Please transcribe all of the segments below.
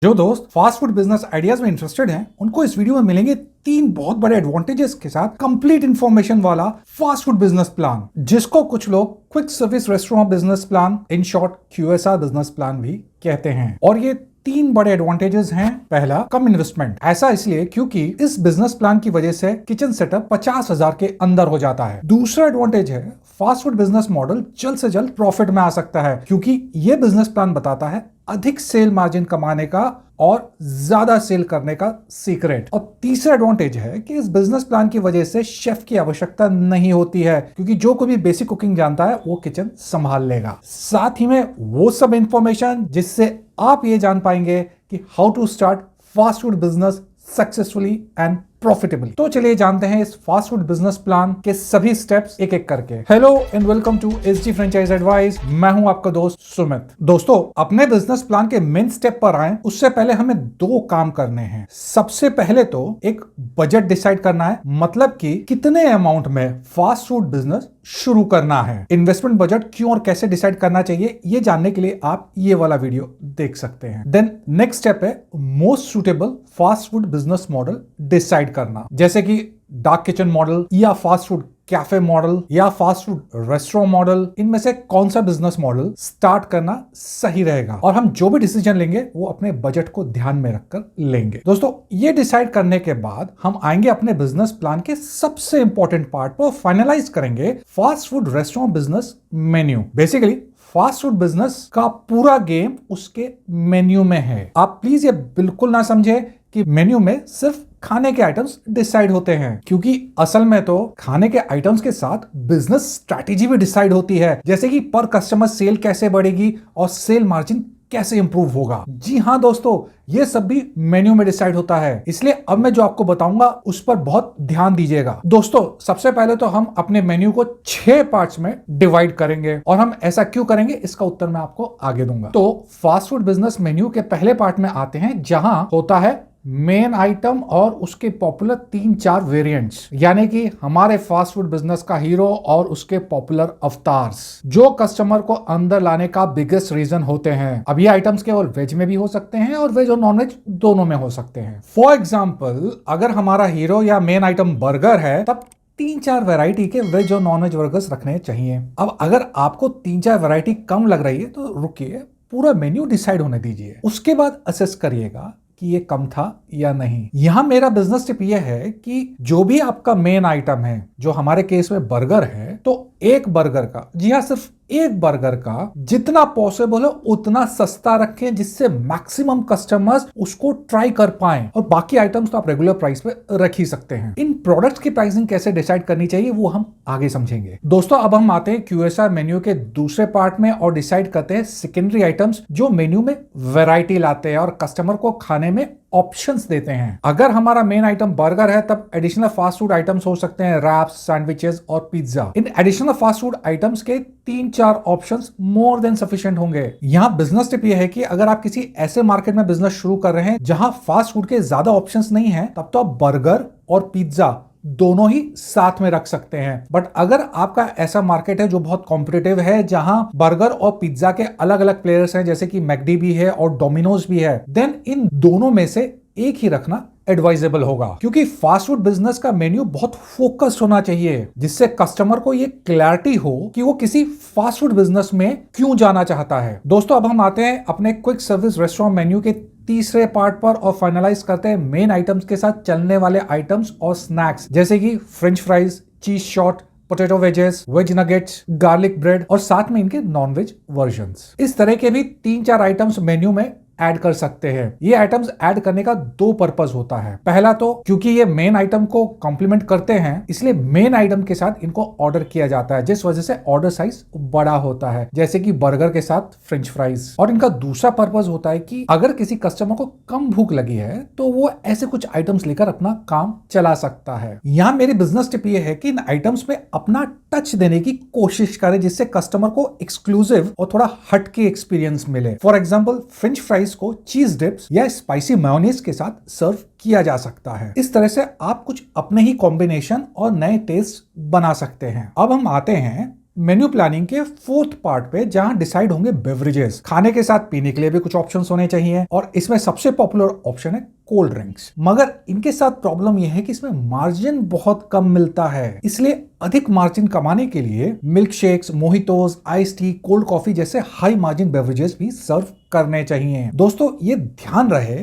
जो दोस्त fast food business ideas में इंटरेस्टेड हैं, उनको इस वीडियो में मिलेंगे 3 बहुत बड़े एडवांटेजेस के साथ कंप्लीट इंफॉर्मेशन वाला फास्ट फूड बिजनेस प्लान, जिसको कुछ लोग quick service restaurant business plan, in short QSR business plan भी कहते हैं। और ये 3 बड़े एडवांटेजेस हैं। पहला, कम इन्वेस्टमेंट। ऐसा इसलिए क्योंकि इस बिजनेस प्लान की वजह से किचन सेटअप 50,000 के अंदर हो जाता है। दूसरा एडवांटेज है, फास्ट फूड बिजनेस मॉडल जल्द से जल्द प्रॉफिट में आ सकता है, क्योंकि ये बिजनेस प्लान बताता है अधिक सेल मार्जिन कमाने का और ज्यादा सेल करने का सीक्रेट। और तीसरा एडवांटेज है कि इस बिजनेस प्लान की वजह से शेफ की आवश्यकता नहीं होती है, क्योंकि जो कोई भी बेसिक कुकिंग जानता है वो किचन संभाल लेगा। साथ ही में वो सब इंफॉर्मेशन जिससे आप ये जान पाएंगे कि how to start fast food business successfully and profitably. तो चलिए जानते हैं इस फास्ट फूड बिजनेस प्लान के सभी स्टेप्स एक एक करके। Hello and welcome to SG franchise advice. मैं हूं आपका दोस्त सुमित। दोस्तों, अपने बिजनेस प्लान के मेन स्टेप पर आए उससे पहले हमें 2 काम करने हैं। सबसे पहले तो एक बजट डिसाइड करना है, मतलब कि कितने अमाउंट में फास्ट फूड बिजनेस शुरू करना है। इन्वेस्टमेंट बजट क्यों और कैसे डिसाइड करना चाहिए, ये जानने के लिए आप ये वाला वीडियो देख सकते हैं। देन नेक्स्ट स्टेप है most suitable fast food business model decide करना, जैसे कि डार्क किचन मॉडल या फास्ट फूड कैफे मॉडल या फास्ट फूड रेस्टोरेंट मॉडल। इनमें से कौन सा बिजनेस मॉडल स्टार्ट करना सही रहेगा, और हम जो भी डिसीजन लेंगे वो अपने बजट को ध्यान में रखकर लेंगे। दोस्तों, ये डिसाइड करने के बाद हम आएंगे अपने बिजनेस प्लान के सबसे इंपॉर्टेंट पार्ट पर, फाइनलाइज करेंगे fast food restaurant business menu. Basically fast food business का पूरा गेम उसके मेन्यू में है। आप प्लीज ये बिल्कुल ना समझे कि मेन्यू में सिर्फ खाने के आइटम्स डिसाइड होते हैं, क्योंकि असल में तो खाने के आइटम्स के साथ बिजनेस स्ट्रैटेजी भी डिसाइड होती है, जैसे कि पर कस्टमर सेल कैसे बढ़ेगी और सेल मार्जिन कैसे इंप्रूव होगा। जी हाँ दोस्तों, ये सब भी मेन्यू में डिसाइड होता है। इसलिए अब मैं जो आपको बताऊंगा उस पर बहुत ध्यान दीजिएगा। दोस्तों, सबसे पहले तो हम अपने मेन्यू को 6 पार्ट्स में डिवाइड करेंगे, और हम ऐसा क्यों करेंगे इसका उत्तर मैं आपको आगे दूंगा। तो फास्ट फूड बिजनेस मेन्यू के पहले पार्ट में आते हैं, जहां होता है मेन आइटम और उसके पॉपुलर 3-4 वेरिएंट्स, यानी कि हमारे फास्ट फूड बिजनेस का हीरो और उसके पॉपुलर अवतार्स, जो कस्टमर को अंदर लाने का बिगेस्ट रीजन होते हैं। अब ये आइटम्स केवल वेज में भी हो सकते हैं और वेज और नॉन वेज दोनों में हो सकते हैं। फॉर एग्जाम्पल, अगर हमारा हीरो या मेन आइटम बर्गर है, तब 3-4 वैरायटी के वेज और नॉन वेज बर्गर्स रखने चाहिए। अब अगर आपको 3-4 वैरायटी कम लग रही है तो रुकिए, पूरा मेन्यू डिसाइड होने दीजिए, उसके बाद असेस करिएगा कि ये कम था या नहीं। यहां मेरा बिजनेस टिप ये है कि जो भी आपका मेन आइटम है, जो हमारे केस में बर्गर है, तो एक बर्गर का, जी हाँ सिर्फ एक बर्गर का, जितना पॉसिबल है उतना सस्ता रखें, जिससे मैक्सिमम कस्टमर्स उसको ट्राई कर पाएं। और बाकी आइटम्स तो आप रेगुलर प्राइस पे रख ही सकते हैं। इन प्रोडक्ट्स की प्राइसिंग कैसे डिसाइड करनी चाहिए वो हम आगे समझेंगे। दोस्तों, अब हम आते हैं QSR मेन्यू के दूसरे पार्ट में और डिसाइड करते हैं सेकेंडरी आइटम्स, जो मेन्यू में वैरायटी लाते हैं और कस्टमर को खाने में ऑप्शंस देते हैं। अगर हमारा मेन आइटम बर्गर है, तब एडिशनल फास्ट फूड आइटम्स हो सकते हैं रैप्स, सैंडविचेस और pizza. In additional fast food items के 3-4 ऑप्शंस मोर देन सफिशिएंट होंगे। यहाँ बिजनेस टिप यह है कि अगर आप किसी ऐसे मार्केट में बिजनेस शुरू कर रहे हैं जहां फास्ट फूड के ज्यादा ऑप्शंस नहीं है, तब तो आप बर्गर और पिज्जा दोनों ही साथ में रख सकते हैं। बट अगर आपका ऐसा मार्केट है जो बहुत कॉम्पिटिटिव है, जहां बर्गर और पिज्जा के अलग अलग प्लेयर्स हैं, जैसे कि मैकडी भी है और डोमिनोज भी है, देन इन दोनों में से एक ही रखना एडवाइजेबल होगा। क्योंकि फास्ट फूड बिजनेस का मेन्यू बहुत फोकस्ड होना चाहिए, जिससे कस्टमर को ये क्लैरिटी हो कि वो किसी फास्ट फूड बिजनेस में क्यों जाना चाहता है। दोस्तों, अब हम आते हैं अपने क्विक सर्विस रेस्टोरेंट मेन्यू के तीसरे पार्ट पर और फाइनलाइज करते हैं मेन आइटम्स के साथ चलने वाले आइटम्स और स्नैक्स, जैसे कि French fries, cheese shot, potato wedges, veg nuggets, garlic bread और साथ में इनके नॉन वेज वर्जन्स। इस तरह के भी 3-4 आइटम्स मेन्यू में ऐड कर सकते हैं। ये आइटम्स ऐड करने का 2 पर्पस होता है। पहला तो क्योंकि ये मेन आइटम को कॉम्प्लीमेंट करते हैं, इसलिए मेन आइटम के साथ इनको ऑर्डर किया जाता है, जिस वजह से ऑर्डर साइज बड़ा होता है, जैसे कि बर्गर के साथ फ्रेंच फ्राइज। और इनका दूसरा पर्पस होता है कि अगर किसी कस्टमर को कम भूख लगी है तो वो ऐसे कुछ आइटम्स लेकर अपना काम चला सकता है। यहाँ मेरी बिजनेस टिप ये है कि इन आइटम्स में अपना टच देने की कोशिश करें, जिससे कस्टमर को एक्सक्लूसिव और थोड़ा हटके एक्सपीरियंस मिले। फॉर एग्जाम्पल, फ्रेंच फ्राइज को चीज डिप्स या स्पाइसी मेयोनीज के साथ सर्व किया जा सकता है। इस तरह से आप कुछ अपने ही कॉम्बिनेशन और नए टेस्ट बना सकते हैं। अब हम आते हैं मेन्यू प्लानिंग के फोर्थ पार्ट पे, जहां डिसाइड होंगे बेवरेजेस। खाने के साथ पीने के लिए भी कुछ ऑप्शंस होने चाहिए और इसमें सबसे पॉपुलर ऑप्शन है कोल्ड ड्रिंक्स। मगर इनके साथ प्रॉब्लम यह है कि इसमें मार्जिन बहुत कम मिलता है, इसलिए अधिक मार्जिन कमाने के लिए milk shakes, mojitos, ice tea, cold coffee जैसे हाई मार्जिन बेवरेजेस भी सर्व करने चाहिए। दोस्तों ये ध्यान रहे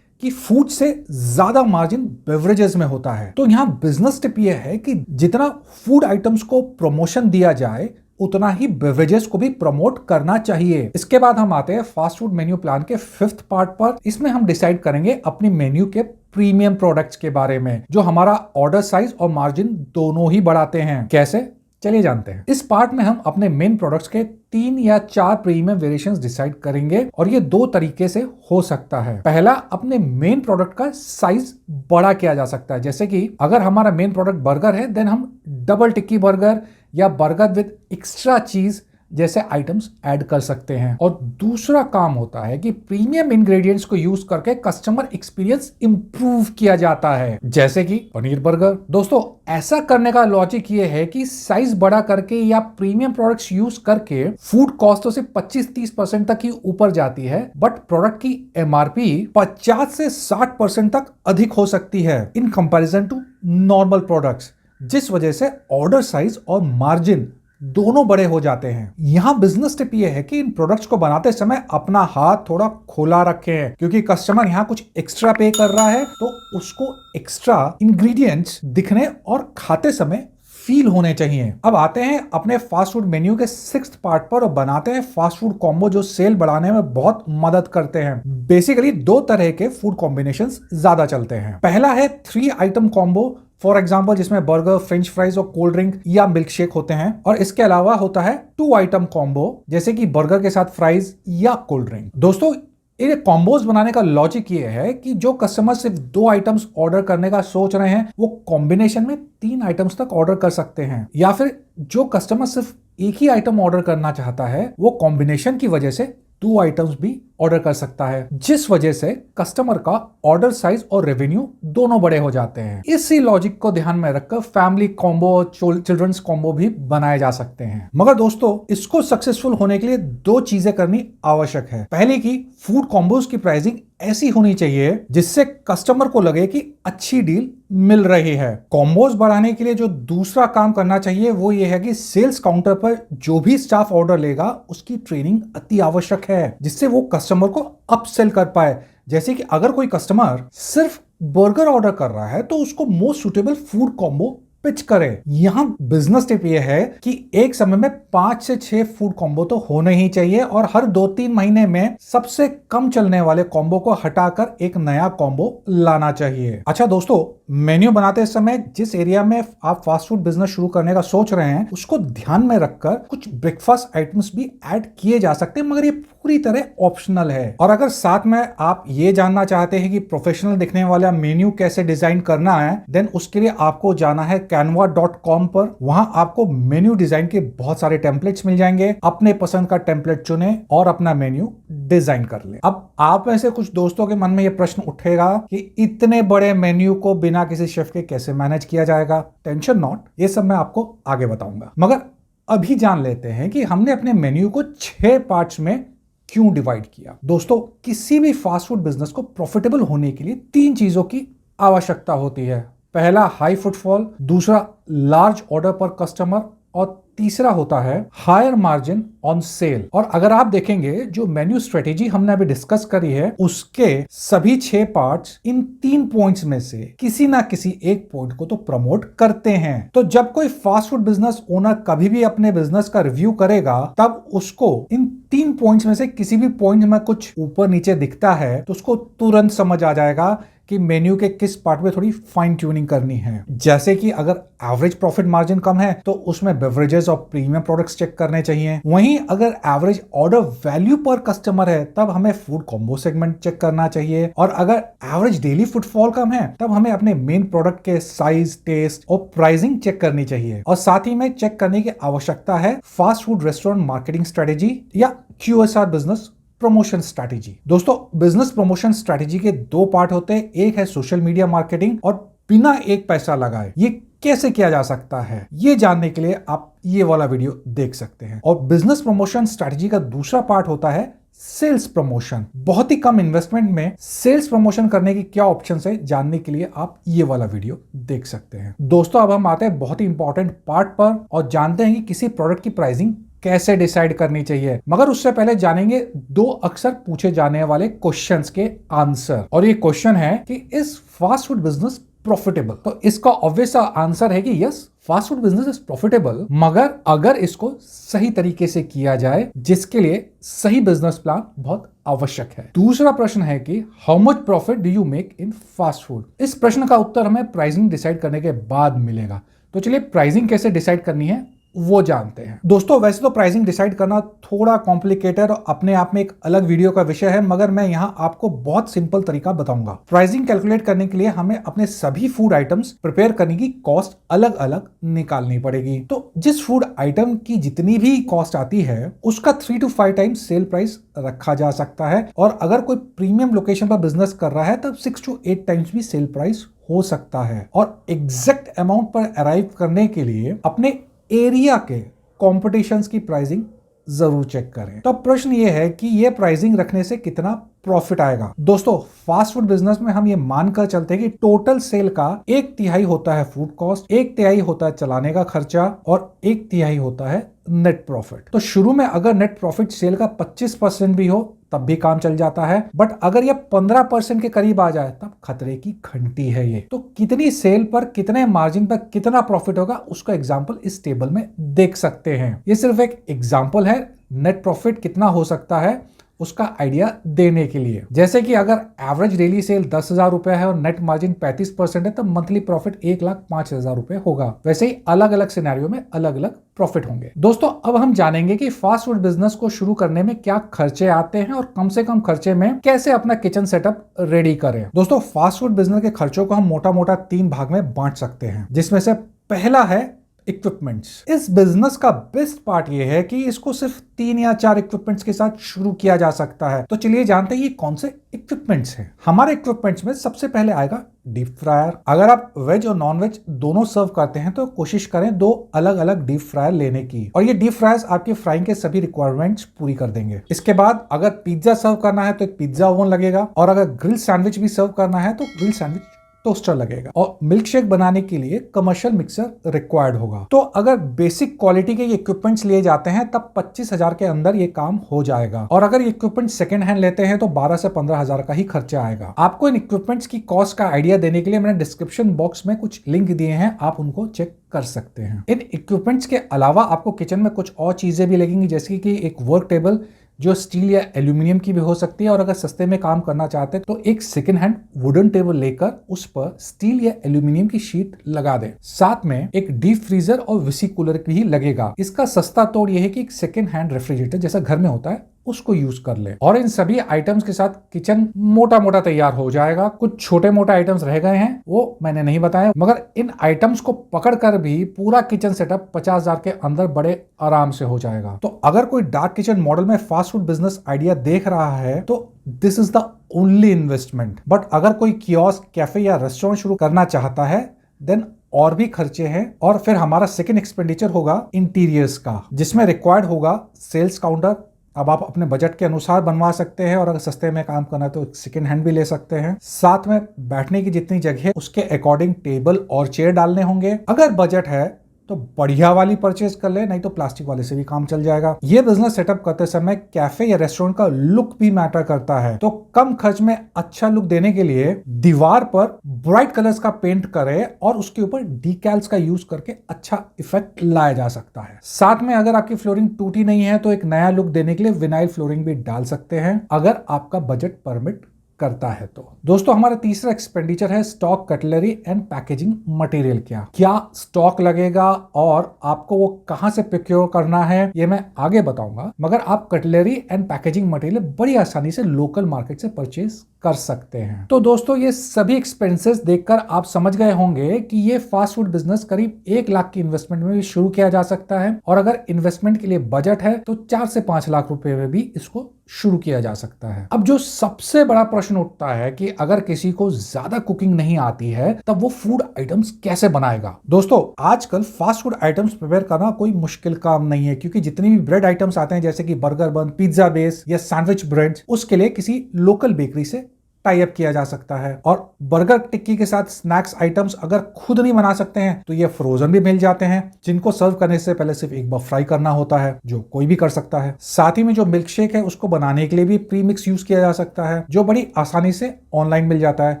कि फूड से ज्यादा मार्जिन बेवरेजेस में होता है। तो यहां बिजनेस टिप यह है कि जितना फूड आइटम्स को प्रमोशन दिया जाए उतना ही बेवरेजेस को भी प्रमोट करना चाहिए। इसके बाद हम आते हैं फास्ट फूड मेन्यू प्लान के फिफ्थ पार्ट पर। इसमें हम डिसाइड करेंगे अपनी मेन्यू के प्रीमियम प्रोडक्ट्स के बारे में, जो हमारा ऑर्डर साइज और मार्जिन दोनों ही बढ़ाते हैं। कैसे, चलिए जानते हैं। इस पार्ट में हम अपने मेन प्रोडक्ट्स के 3 या 4 प्रीमियम वेरिएशंस डिसाइड करेंगे और ये 2 तरीके से हो सकता है। पहला, अपने मेन प्रोडक्ट का साइज बड़ा किया जा सकता है। जैसे कि अगर हमारा मेन प्रोडक्ट बर्गर है, देन हम डबल टिक्की बर्गर या बर्गर विद एक्स्ट्रा चीज जैसे आइटम्स ऐड कर सकते हैं। और दूसरा काम होता है कि प्रीमियम इंग्रेडिएंट्स को यूज करके कस्टमर एक्सपीरियंस इंप्रूव किया जाता है, जैसे कि पनीर बर्गर। दोस्तों ऐसा करने का लॉजिक ये है कि साइज बड़ा करके या प्रीमियम प्रोडक्ट्स यूज करके फूड कॉस्ट तो सिर्फ 25-30% तक ही ऊपर जाती है, बट प्रोडक्ट की एमआरपी 50 से 60% तक अधिक हो सकती है in comparison to normal products, जिस वजह से ऑर्डर साइज और मार्जिन दोनों बड़े हो जाते हैं। यहां बिजनेस टिप ये है कि इन प्रोडक्ट्स को बनाते समय अपना हाथ थोड़ा खोला रखें, क्योंकि कस्टमर यहां कुछ एक्स्ट्रा पे कर रहा है तो उसको एक्स्ट्रा इंग्रेडिएंट्स दिखने और खाते समय फील होने चाहिए। अब आते हैं अपने फास्ट फूड मेन्यू के 6th पार्ट पर और बनाते हैं फास्ट फूड कॉम्बो जो सेल बढ़ाने में बहुत मदद करते हैं। बेसिकली 2 तरह के फूड कॉम्बिनेशंस ज्यादा चलते हैं। पहला है 3 आइटम कॉम्बो, फॉर एग्जाम्पल जिसमें बर्गर, फ्रेंच फ्राइज और कोल्ड ड्रिंक या मिल्क शेक होते हैं। और इसके अलावा होता है 2 आइटम कॉम्बो, जैसे कि बर्गर के साथ फ्राइज या कोल्ड ड्रिंक। दोस्तों ये कॉम्बोज बनाने का लॉजिक ये है कि जो कस्टमर सिर्फ 2 आइटम्स ऑर्डर करने का सोच रहे हैं वो कॉम्बिनेशन में 3 आइटम्स तक ऑर्डर कर सकते हैं, या फिर जो कस्टमर सिर्फ एक ही आइटम ऑर्डर करना चाहता है वो कॉम्बिनेशन की वजह से 2 आइटम्स भी ऑर्डर कर सकता है, जिस वजह से कस्टमर का ऑर्डर साइज और रेवेन्यू दोनों बड़े हो जाते हैं। इसी लॉजिक को ध्यान में रखकर फैमिली कॉम्बो और चिल्ड्रंस कॉम्बो भी बनाए जा सकते हैं। मगर दोस्तों इसको सक्सेसफुल होने के लिए 2 चीजें करनी आवश्यक है। पहले की फूड कॉम्बोज की प्राइसिंग ऐसी होनी चाहिए जिससे कस्टमर को लगे कि अच्छी डील मिल रही है। कॉम्बोज बढ़ाने के लिए जो दूसरा काम करना चाहिए वो ये है कि सेल्स काउंटर पर जो भी स्टाफ ऑर्डर लेगा उसकी ट्रेनिंग अति आवश्यक है, जिससे वो कस्टमर को अपसेल कर पाए। जैसे कि अगर कोई कस्टमर सिर्फ बर्गर ऑर्डर कर रहा है तो उसको most suitable food combo pitch करे। यहां बिजनेस टिप ये है कि एक समय में 5 से 6 फूड कॉम्बो तो होने ही चाहिए और हर 2-3 महीने में सबसे कम चलने वाले कॉम्बो को हटाकर एक नया कॉम्बो लाना चाहिए। अच्छा दोस्तों, मेन्यू बनाते समय जिस एरिया में आप फास्ट फूड बिजनेस शुरू करने का सोच रहे हैं उसको ध्यान में रखकर कुछ ब्रेकफास्ट आइटम्स भी ऐड किए जा सकते हैं, मगर ये पूरी तरह ऑप्शनल है। और अगर साथ में आप ये जानना चाहते हैं कि प्रोफेशनल दिखने वाला मेन्यू कैसे डिजाइन करना है, देन उसके लिए आपको जाना है canva.com पर। वहां आपको मेन्यू डिजाइन के बहुत सारे टेम्पलेट्स मिल जाएंगे। अपने पसंद का टेम्पलेट चुने और अपना मेन्यू डिजाइन कर ले। अब आप में से कुछ दोस्तों के मन में यह प्रश्न उठेगा कि इतने बड़े मेन्यू को बिना किसी शेफ के कैसे मैनेज किया जाएगा। टेंशन नॉट, ये सब मैं आपको आगे बताऊंगा। मगर अभी जान लेते हैं कि हमने अपने मेन्यू को 6 पार्ट्स में क्यों डिवाइड किया। दोस्तों किसी भी फास्ट फूड बिजनेस को प्रॉफिटेबल होने के लिए 3 चीजों की आवश्यकता होती है। पहला हाई फुटफॉल, दूसरा लार्ज ऑर्डर पर कस्टमर और तीसरा होता है हायर मार्जिन ऑन सेल। और अगर आप देखेंगे जो मेन्यू स्ट्रेटेजी हमने अभी डिस्कस करी है उसके सभी 6 पार्ट्स इन 3 पॉइंट्स में से किसी ना किसी एक पॉइंट को तो प्रमोट करते हैं। तो जब कोई फास्ट फूड बिजनेस ओनर कभी भी अपने बिजनेस का रिव्यू करेगा तब उसको इन 3 पॉइंट्स में से किसी भी पॉइंट में कुछ ऊपर नीचे दिखता है तो उसको तुरंत समझ आ जाएगा कि मेन्यू के किस पार्ट में थोड़ी फाइन ट्यूनिंग करनी है। जैसे कि अगर एवरेज प्रॉफिट मार्जिन कम है तो उसमें बेवरेजेस और प्रीमियम प्रोडक्ट्स चेक करने चाहिए। वहीं अगर एवरेज ऑर्डर वैल्यू पर कस्टमर है तब हमें फूड कॉम्बो सेगमेंट चेक करना चाहिए। और अगर एवरेज डेली फुटफॉल कम है तब हमें अपने मेन प्रोडक्ट के साइज, टेस्ट और प्राइसिंग चेक करनी चाहिए। और साथ ही में चेक करने की आवश्यकता है fast food restaurant marketing strategy या QSR बिजनेस प्रमोशन स्ट्रैटेजी। दोस्तों बिजनेस प्रमोशन स्ट्रैटेजी के 2 पार्ट होते हैं। एक है सोशल मीडिया मार्केटिंग और बिना एक पैसा लगाए ये कैसे किया जा सकता है, ये जानने के लिए आप ये वाला वीडियो देख सकते हैं। और बिजनेस प्रमोशन स्ट्रेटजी का दूसरा पार्ट होता है सेल्स प्रमोशन। बहुत ही कम इन्वेस्टमेंट में सेल्स प्रमोशन करने की क्या ऑप्शन है, जानने के लिए आप ये वाला वीडियो देख सकते हैं। दोस्तों अब हम आते हैं बहुत ही इंपॉर्टेंट पार्ट पर और जानते हैं कि किसी प्रोडक्ट की प्राइसिंग कैसे डिसाइड करनी चाहिए। मगर उससे पहले जानेंगे दो अक्सर पूछे जाने वाले क्वेश्चंस के आंसर। और ये क्वेश्चन है कि is fast food business profitable? तो इसका ऑब्वियस आंसर है कि yes, fast food business is profitable, मगर अगर इसको सही तरीके से किया जाए, जिसके लिए सही बिजनेस प्लान बहुत आवश्यक है। दूसरा प्रश्न है कि how much profit do you make in fast food? इस प्रश्न का उत्तर हमें प्राइसिंग डिसाइड करने के बाद मिलेगा। तो चलिए प्राइसिंग कैसे डिसाइड करनी है वो जानते हैं। दोस्तों वैसे तो प्राइसिंग डिसाइड करना थोड़ा कॉम्प्लिकेटेड और अपने आप में एक अलग वीडियो का विषय है, मगर मैं यहां आपको बहुत सिंपल तरीका बताऊंगा। प्राइसिंग कैलकुलेट करने के लिए हमें अपने सभी फूड आइटम्स प्रिपेयर करने की कॉस्ट अलग अलग निकालनी पड़ेगी। तो जिस फूड आइटम की जितनी भी कॉस्ट आती है उसका 3 to 5 टाइम्स सेल प्राइस रखा जा सकता है। और अगर कोई प्रीमियम लोकेशन पर बिजनेस कर रहा है तब 6 to 8 टाइम्स भी सेल प्राइस हो सकता है। और एग्जैक्ट अमाउंट पर अराइव करने के लिए अपने एरिया के कॉम्पिटिशन्स की प्राइसिंग जरूर चेक करें। तो अब प्रश्न ये है कि ये प्राइसिंग रखने से कितना प्रॉफिट आएगा। दोस्तों फास्ट फूड बिजनेस में हम ये मानकर चलते हैं कि टोटल सेल का 1/3 होता है फूड कॉस्ट, 1/3 होता है चलाने का खर्चा और 1/3 होता है नेट प्रॉफिट। तो शुरू में अगर नेट प्रॉफिट सेल का 25% भी हो तब भी काम चल जाता है, बट अगर ये 15% के करीब आ जाए तब खतरे की घंटी है ये। तो कितनी सेल पर कितने मार्जिन पर कितना प्रॉफिट होगा उसका एग्जांपल इस टेबल में देख सकते हैं। ये सिर्फ एक एग्जांपल है नेट प्रॉफिट कितना हो सकता है उसका आइडिया देने के लिए। जैसे कि अगर एवरेज डेली सेल 10,000 रुपए है और नेट मार्जिन 35% है तब मंथली प्रॉफिट 1,05,000 रुपए होगा। वैसे ही अलग अलग सिनेरियो में अलग अलग प्रॉफिट होंगे। दोस्तों अब हम जानेंगे कि फास्ट फूड बिजनेस को शुरू करने में क्या खर्चे आते हैं और कम से कम खर्चे में कैसे अपना किचन सेटअप रेडी करें। दोस्तों फास्ट फूड बिजनेस के खर्चों को हम मोटा मोटा 3 भाग में बांट सकते हैं, जिसमें से पहला है इक्विपमेंट्स। इस बिजनेस का बेस्ट पार्ट ये है कि इसको सिर्फ 3 या 4 इक्विपमेंट्स के साथ शुरू किया जा सकता है। तो चलिए जानते हैं ये कौन से इक्विपमेंट्स हैं। हमारे इक्विपमेंट्स में सबसे पहले आएगा डीप फ्रायर। अगर आप वेज और नॉन वेज दोनों सर्व करते हैं तो कोशिश करें 2 अलग अलग डीप फ्रायर लेने की, और ये डीप फ्रायर्स आपकी फ्राइंग के सभी रिक्वायरमेंट्स पूरी कर देंगे। इसके बाद अगर पिज्जा सर्व करना है तो एक पिज्जा ओवन लगेगा, और अगर ग्रिल सैंडविच भी सर्व करना है तो ग्रिल सैंडविच टोस्टर लगेगा, और मिल्क शेक बनाने के लिए कमर्शियल मिक्सर रिक्वायर्ड होगा। तो अगर बेसिक क्वालिटी के इक्विपमेंट्स लिए जाते हैं तब 25,000 के अंदर ये काम हो जाएगा, और अगर इक्विपमेंट सेकंड हैंड लेते हैं तो 12 से 15,000 का ही खर्चा आएगा। आपको इन इक्विपमेंट्स की कॉस्ट का आइडिया देने के लिए मैंने डिस्क्रिप्शन बॉक्स में कुछ लिंक दिए हैं, आप उनको चेक कर सकते हैं। इन इक्विपमेंट्स के अलावा आपको किचन में कुछ और चीजें भी लगेंगी, जैसे कि एक वर्क टेबल जो स्टील या एल्यूमिनियम की भी हो सकती है, और अगर सस्ते में काम करना चाहते हैं तो एक सेकंड हैंड वुडन टेबल लेकर उस पर स्टील या एल्यूमिनियम की शीट लगा दें। साथ में एक डीप फ्रीजर और विसी कूलर भी लगेगा। इसका सस्ता तोड़ यह है कि एक सेकंड हैंड रेफ्रिजरेटर जैसा घर में होता है उसको यूज कर ले, और इन सभी आइटम्स के साथ किचन मोटा मोटा तैयार हो जाएगा। कुछ छोटे मोटे आइटम्स रह गए हैं वो मैंने नहीं बताया, मगर इन आइटम्स को पकड़कर भी पूरा किचन सेटअप 50,000 के अंदर बड़े आराम से हो जाएगा। तो अगर कोई डार्क किचन मॉडल में फास्ट फूड बिजनेस आइडिया देख रहा है तो this is the only investment. But अगर कोई कियोस्क, कैफे या रेस्टोरेंट शुरू करना चाहता है देन और भी खर्चे हैं, और फिर हमारा सेकंड एक्सपेंडिचर होगा इंटीरियर्स का, जिसमें रिक्वायर्ड होगा सेल्स काउंटर। अब आप अपने बजट के अनुसार बनवा सकते हैं, और अगर सस्ते में काम करना है तो सेकंड हैंड भी ले सकते हैं। साथ में बैठने की जितनी जगह है उसके अकॉर्डिंग टेबल और चेयर डालने होंगे। अगर बजट है तो बढ़िया वाली परचेज कर ले, नहीं तो प्लास्टिक वाले से भी काम चल जाएगा। ये बिजनेस सेटअप करते समय कैफे या रेस्टोरेंट का लुक भी मैटर करता है, तो कम खर्च में अच्छा लुक देने के लिए दीवार पर ब्राइट कलर्स का पेंट करें और उसके ऊपर डीकैल्स का यूज करके अच्छा इफेक्ट लाया जा सकता है। साथ में अगर आपकी फ्लोरिंग टूटी नहीं है तो एक नया लुक देने के लिए विनाइल फ्लोरिंग भी डाल सकते हैं, अगर आपका बजट परमिट करता है तो। दोस्तों हमारा तीसरा एक्सपेंडिचर है stock, cutlery and packaging material. क्या स्टॉक लगेगा और आपको वो कहां से प्रोक्योर करना है ये मैं आगे बताऊंगा, मगर आप कटलरी एंड पैकेजिंग मटेरियल बड़ी आसानी से लोकल मार्केट से परचेज कर सकते हैं। तो दोस्तों ये सभी एक्सपेंसेस देखकर आप समझ गए होंगे कि ये फास्ट फूड बिजनेस करीब 1 लाख की इन्वेस्टमेंट में भी शुरू किया जा सकता है, और अगर इन्वेस्टमेंट के लिए बजट है तो 4 से 5 लाख रुपए में भी इसको शुरू किया जा सकता है। अब जो सबसे बड़ा प्रश्न उठता है कि अगर किसी को ज्यादा कुकिंग नहीं आती है तब वो फूड आइटम्स कैसे बनाएगा। दोस्तों, आजकल फास्ट फूड आइटम्स प्रिपेयर करना कोई मुश्किल काम नहीं है, क्योंकि जितनी भी ब्रेड आइटम्स आते हैं जैसे कि बर्गर बन, पिज्जा बेस या सैंडविच ब्रेड, उसके लिए किसी लोकल बेकरी से टाई अप किया जा सकता है। और बर्गर टिक्की के साथ स्नैक्स आइटम्स अगर खुद नहीं बना सकते हैं तो ये फ्रोजन भी मिल जाते हैं, जिनको सर्व करने से पहले सिर्फ एक बार फ्राई करना होता है, जो कोई भी कर सकता है। साथ ही में जो मिल्क शेक है उसको बनाने के लिए भी प्री मिक्स यूज किया जा सकता है, जो बड़ी आसानी से ऑनलाइन मिल जाता है।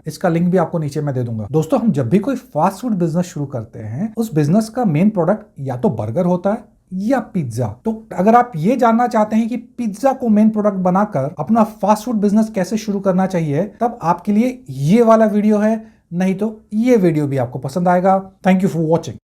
इसका लिंक भी आपको नीचे में दे दूंगा। दोस्तों, हम जब भी कोई फास्ट फूड बिजनेस शुरू करते हैं, उस बिजनेस का मेन प्रोडक्ट या तो बर्गर होता है या पिज्जा। तो अगर आप ये जानना चाहते हैं कि पिज्जा को मेन प्रोडक्ट बनाकर अपना फास्ट फूड बिजनेस कैसे शुरू करना चाहिए, तब आपके लिए ये वाला वीडियो है, नहीं तो ये वीडियो भी आपको पसंद आएगा। Thank you for watching.